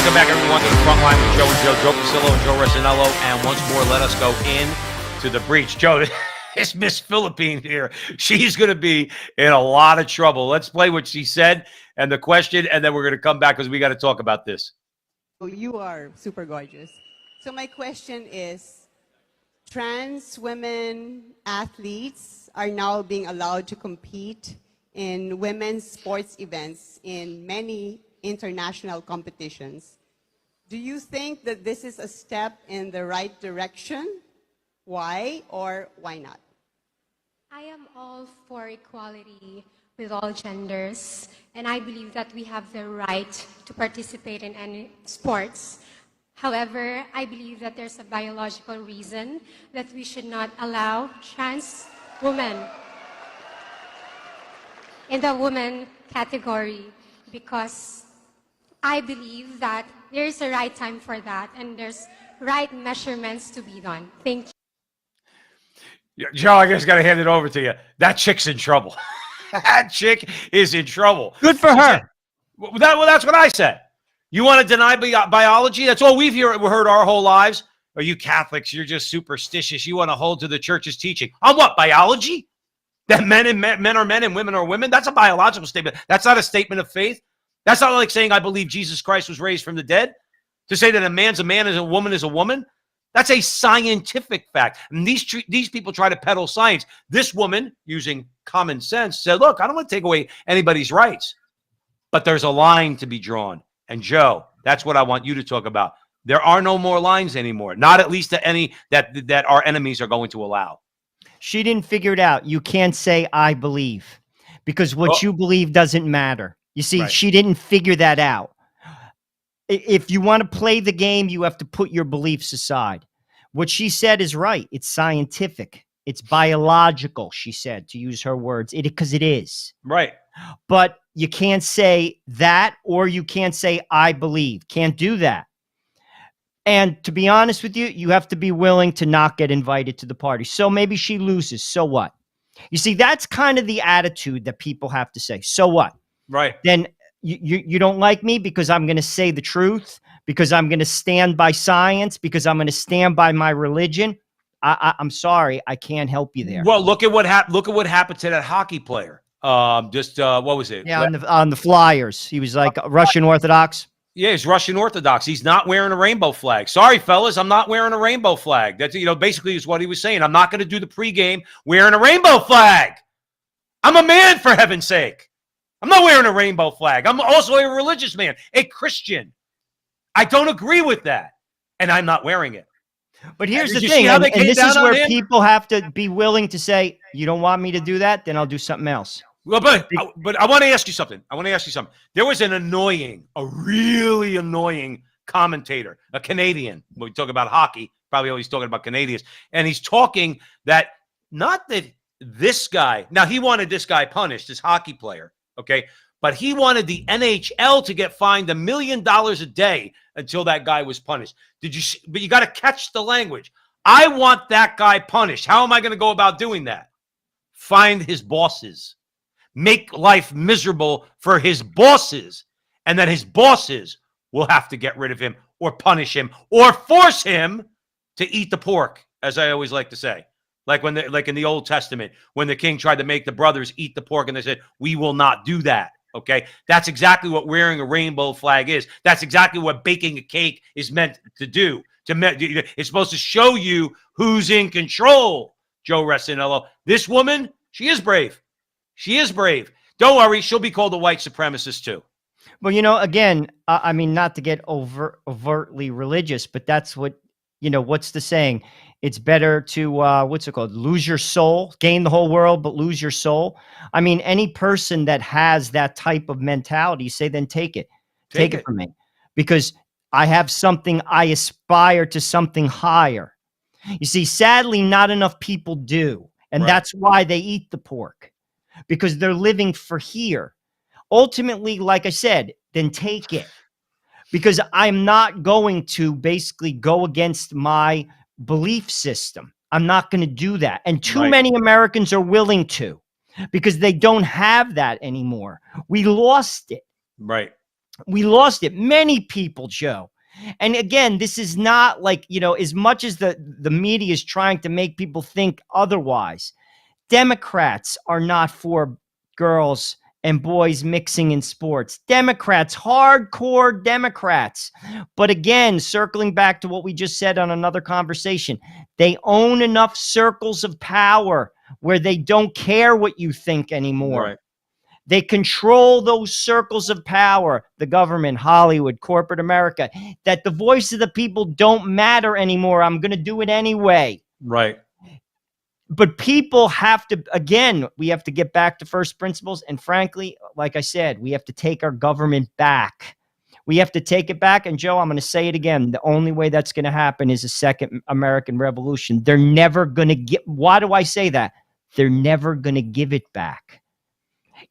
Welcome back, everyone, to the Frontline with Joe and Joe Pasillo and Joe Resinello. And once more, let us go in to the breach. Joe, it's Miss Philippine here. She's going to be in a lot of trouble. Let's play what she said and the question, and then we're going to come back because we got to talk about this. You are super gorgeous. So my question is, trans women athletes are now being allowed to compete in women's sports events in many international competitions. Do you think that this is a step in the right direction? Why or why not? I am all for equality with all genders, and I believe that we have the right to participate in any sports. However, I believe that there's a biological reason that we should not allow trans women in the women category, because I believe that there's a right time for that and there's right measurements to be done. Thank you. Joe, I just got to hand it over to you. That chick's in trouble. That chick is in trouble. Good for her. Well, that's what I said. You want to deny biology? That's all we've heard our whole lives. Are you Catholics? You're just superstitious. You want to hold to the church's teaching. On what, biology? That men are men and women are women? That's a biological statement. That's not a statement of faith. That's not like saying I believe Jesus Christ was raised from the dead. To say that a man's a man and a woman is a woman, that's a scientific fact. And these people try to peddle science. This woman, using common sense, said, look, I don't want to take away anybody's rights, but there's a line to be drawn. And Joe, that's what I want you to talk about. There are no more lines anymore, not at least to any that our enemies are going to allow. She didn't figure it out. You can't say I believe, because what you believe doesn't matter. You see, She didn't figure that out. If you want to play the game, you have to put your beliefs aside. What she said is right. It's scientific. It's biological, she said, to use her words, because it is. Right. But you can't say that, or you can't say I believe. Can't do that. And to be honest with you, you have to be willing to not get invited to the party. So maybe she loses. So what? You see, that's kind of the attitude that people have to say. So what? Right. Then you don't like me because I'm going to say the truth, because I'm going to stand by science, because I'm going to stand by my religion. I'm sorry, I can't help you there. Well, look at what happened to that hockey player. What was it? Yeah, on the Flyers, he was like Russian Orthodox. Yeah, he's Russian Orthodox. He's not wearing a rainbow flag. Sorry, fellas, I'm not wearing a rainbow flag. That's, basically is what he was saying. I'm not going to do the pregame wearing a rainbow flag. I'm a man, for heaven's sake. I'm not wearing a rainbow flag. I'm also a religious man, a Christian. I don't agree with that, and I'm not wearing it. But here's the thing, and this is where people have to be willing to say, you don't want me to do that, then I'll do something else. Well, but I want to ask you something. There was a really annoying commentator, a Canadian. When we talk about hockey, probably always talking about Canadians. And he's talking that, not that this guy, now he wanted this guy punished, this hockey player, okay? But he wanted the NHL to get fined $1 million a day until that guy was punished. But you got to catch the language. I want that guy punished. How am I going to go about doing that? Find his bosses. Make life miserable for his bosses, and then his bosses will have to get rid of him or punish him or force him to eat the pork, as I always like to say. Like in the Old Testament, when the king tried to make the brothers eat the pork, and they said, we will not do that. Okay, that's exactly what wearing a rainbow flag is. That's exactly what baking a cake is meant to do. It's supposed to show you who's in control, Joe Resinello. This woman, she is brave. She is brave. Don't worry, she'll be called a white supremacist too. Well, again, I mean, not to get overtly religious, but that's what, what's the saying? It's better to, what's it called? Lose your soul, gain the whole world, but lose your soul. I mean, any person that has that type of mentality, say, then take it. Take it from me. Because I have something, I aspire to something higher. You see, sadly, not enough people do. And that's why they eat the pork. Because they're living for here. Ultimately, like I said, then take it. Because I'm not going to basically go against my belief system. I'm not going to do that. And too many Americans are willing to, because they don't have that anymore. We lost it. Right. We lost it. Many people, Joe. And again, this is not like, as much as the media is trying to make people think otherwise, Democrats are not for girls and boys mixing in sports. Democrats, hardcore Democrats. But again, circling back to what we just said on another conversation, they own enough circles of power where they don't care what you think anymore. Right. They control those circles of power, the government, Hollywood, corporate America, that the voice of the people don't matter anymore. I'm going to do it anyway. Right. But people have to, again, we have to get back to first principles. And frankly, like I said, we have to take our government back. We have to take it back. And Joe, I'm going to say it again. The only way that's going to happen is a second American Revolution. They're never going to get, why do I say that? They're never going to give it back.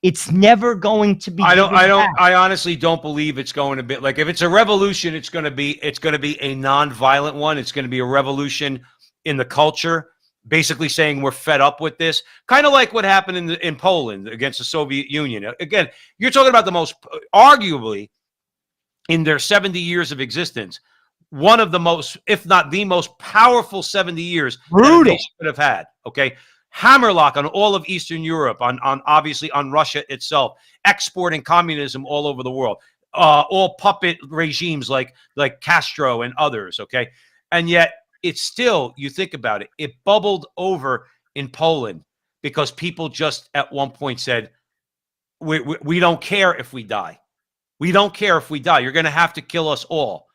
It's never going to be. I honestly don't believe it's going to be like, if it's a revolution, it's going to be a non-violent one. It's going to be a revolution in the culture, basically saying we're fed up with this, kind of like what happened in Poland against the Soviet Union. Again, you're talking about the most, arguably, in their 70 years of existence, one of the most, if not the most powerful 70 years that a nation could have had. Okay. Hammerlock on all of Eastern Europe, on obviously on Russia itself, exporting communism all over the world, all puppet regimes like Castro and others, okay? And yet it's still, you think about it, it bubbled over in Poland because people just at one point said, we don't care if we die. We don't care if we die. You're going to have to kill us all,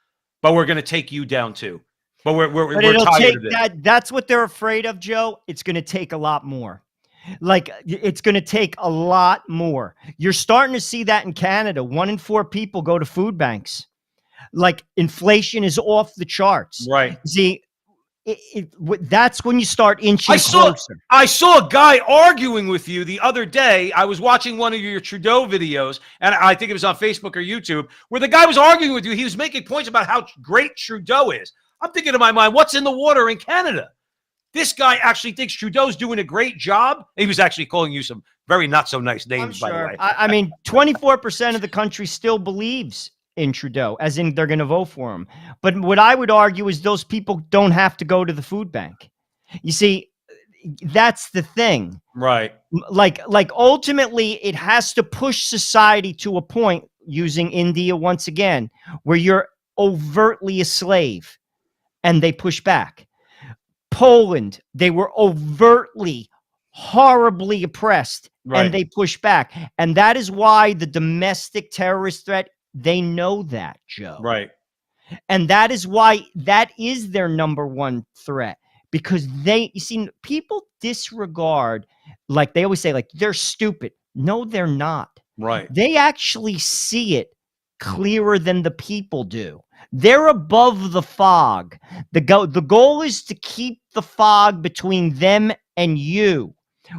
but we're going to take you down too. But we're tired of it. That's what they're afraid of, Joe. It's going to take a lot more. Like, it's going to take a lot more. You're starting to see that in Canada. 1 in 4 people go to food banks. Like, inflation is off the charts. Right. See, that's when you start inching closer. I saw a guy arguing with you the other day. I was watching one of your Trudeau videos, and I think it was on Facebook or YouTube, where the guy was arguing with you. He was making points about how great Trudeau is. I'm thinking in my mind, what's in the water in Canada? This guy actually thinks Trudeau's doing a great job. He was actually calling you some very not so nice names, by the way. I mean, 24% of the country still believes in Trudeau, as in they're going to vote for him. But what I would argue is those people don't have to go to the food bank. You see, that's the thing. Right. Like ultimately, it has to push society to a point, using India once again, where you're overtly a slave. And they push back. Poland, they were overtly, horribly oppressed, and they push back. And that is why the domestic terrorist threat, they know that, Joe. Right. And that is why that is their number one threat. Because you see, people disregard, like they always say, like, they're stupid. No, they're not. Right. They actually see it clearer than the people do. They're above the fog. The goal is to keep the fog between them and you.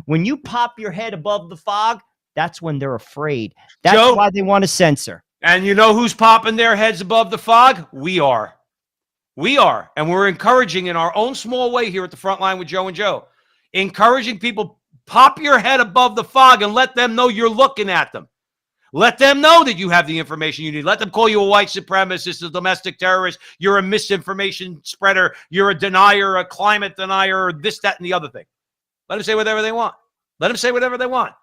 When you pop your head above the fog, that's when they're afraid. That's why they want to censor. And you know who's popping their heads above the fog? We are. We are. And we're encouraging in our own small way here at the front line with Joe and Joe, encouraging people, pop your head above the fog and let them know you're looking at them. Let them know that you have the information you need. Let them call you a white supremacist, a domestic terrorist. You're a misinformation spreader. You're a denier, a climate denier, this, that, and the other thing. Let them say whatever they want. Let them say whatever they want.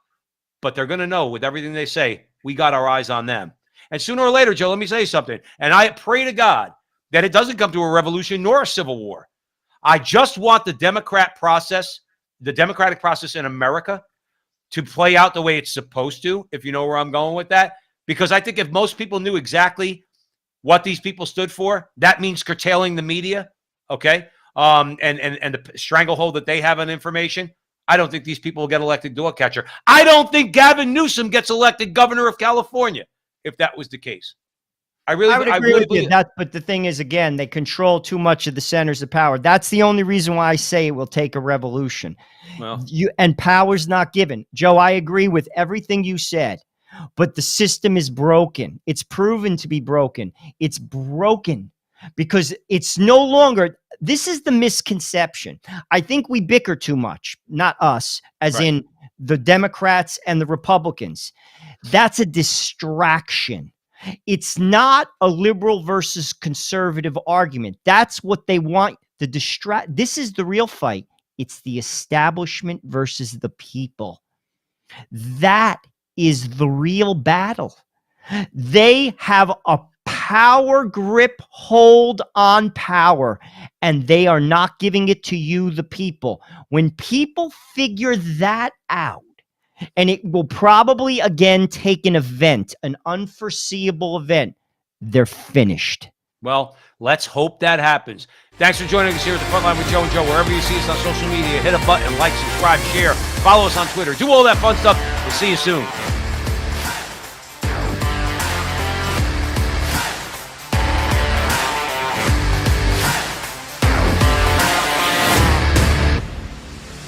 But they're going to know with everything they say, we got our eyes on them. And sooner or later, Joe, let me say something. And I pray to God that it doesn't come to a revolution nor a civil war. I just want the democratic process in America to play out the way it's supposed to, if you know where I'm going with that. Because I think if most people knew exactly what these people stood for, that means curtailing the media, okay? And the stranglehold that they have on information. I don't think these people will get elected door catcher. I don't think Gavin Newsom gets elected governor of California, if that was the case. I would agree with you. But the thing is, again, they control too much of the centers of power. That's the only reason why I say it will take a revolution. Well, and power's not given. Joe, I agree with everything you said, but the system is broken. It's proven to be broken. It's broken because it's no longer. This is the misconception. I think we bicker too much, not us, as in the Democrats and the Republicans. That's a distraction. It's not a liberal versus conservative argument. That's what they want to distract. This is the real fight. It's the establishment versus the people. That is the real battle. They have a power grip hold on power, and they are not giving it to you, the people. When people figure that out, and it will probably again take an event, an unforeseeable event, they're finished. Well, let's hope that happens. Thanks for joining us here at the Frontline with Joe and Joe. Wherever you see us on social media, hit a button, like, subscribe, share, follow us on Twitter, do all that fun stuff. We'll see you soon.